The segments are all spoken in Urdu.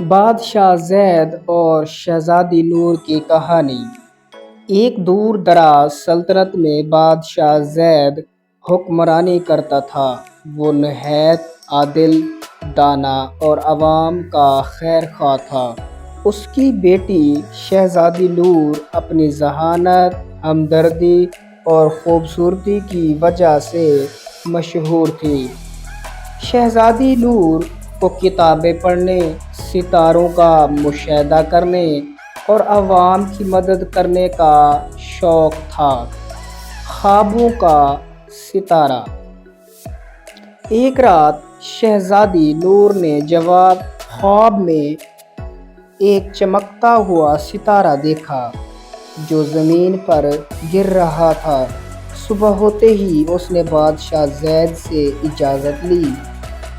بادشاہ زید اور شہزادی نور کی کہانی۔ ایک دور دراز سلطنت میں بادشاہ زید حکمرانی کرتا تھا۔ وہ نہایت عادل، دانا اور عوام کا خیر خواہ تھا۔ اس کی بیٹی شہزادی نور اپنی ذہانت، ہمدردی اور خوبصورتی کی وجہ سے مشہور تھی۔ شہزادی نور کو کتابیں پڑھنے، ستاروں کا مشاہدہ کرنے اور عوام کی مدد کرنے کا شوق تھا۔ خوابوں کا ستارہ۔ ایک رات شہزادی نور نے خواب میں ایک چمکتا ہوا ستارہ دیکھا جو زمین پر گر رہا تھا۔ صبح ہوتے ہی اس نے بادشاہ زید سے اجازت لی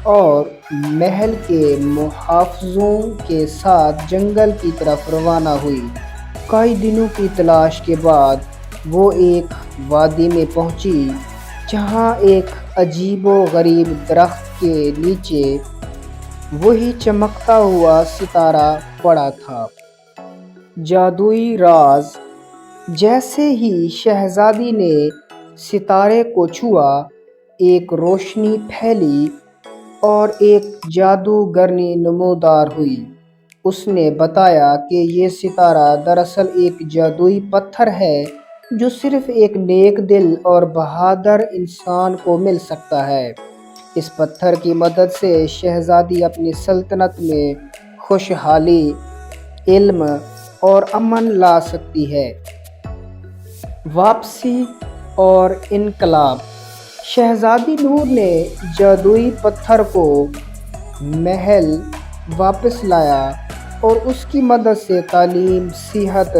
اور محل کے محافظوں کے ساتھ جنگل کی طرف روانہ ہوئی۔ کئی دنوں کی تلاش کے بعد وہ ایک وادی میں پہنچی جہاں ایک عجیب و غریب درخت کے نیچے وہی چمکتا ہوا ستارہ پڑا تھا۔ جادوئی راز۔ جیسے ہی شہزادی نے ستارے کو چھوا، ایک روشنی پھیلی اور ایک جادوگرنی نمودار ہوئی۔ اس نے بتایا کہ یہ ستارہ دراصل ایک جادوئی پتھر ہے جو صرف ایک نیک دل اور بہادر انسان کو مل سکتا ہے۔ اس پتھر کی مدد سے شہزادی اپنی سلطنت میں خوشحالی، علم اور امن لا سکتی ہے۔ واپسی اور انقلاب۔ شہزادی نور نے جادوئی پتھر کو محل واپس لایا اور اس کی مدد سے تعلیم، صحت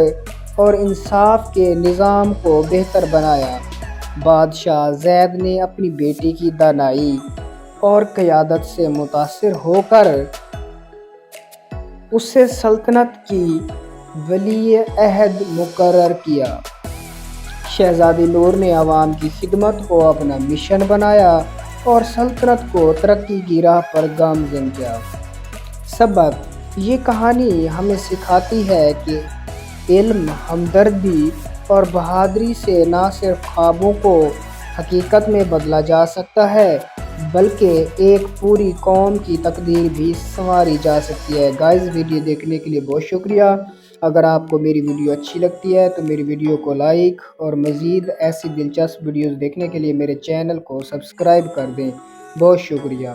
اور انصاف کے نظام کو بہتر بنایا۔ بادشاہ زید نے اپنی بیٹی کی دانائی اور قیادت سے متاثر ہو کر اسے سلطنت کی ولی عہد مقرر کیا۔ شہزادی نور نے عوام کی خدمت کو اپنا مشن بنایا اور سلطنت کو ترقی کی راہ پر گامزن کیا۔ سبق: یہ کہانی ہمیں سکھاتی ہے کہ علم، ہمدردی اور بہادری سے نہ صرف خوابوں کو حقیقت میں بدلا جا سکتا ہے بلکہ ایک پوری قوم کی تقدیر بھی سنواری جا سکتی ہے۔ گائز، ویڈیو دیکھنے کے لیے بہت شکریہ۔ اگر آپ کو میری ویڈیو اچھی لگتی ہے تو میری ویڈیو کو لائک اور مزید ایسی دلچسپ ویڈیوز دیکھنے کے لیے میرے چینل کو سبسکرائب کر دیں۔ بہت شکریہ۔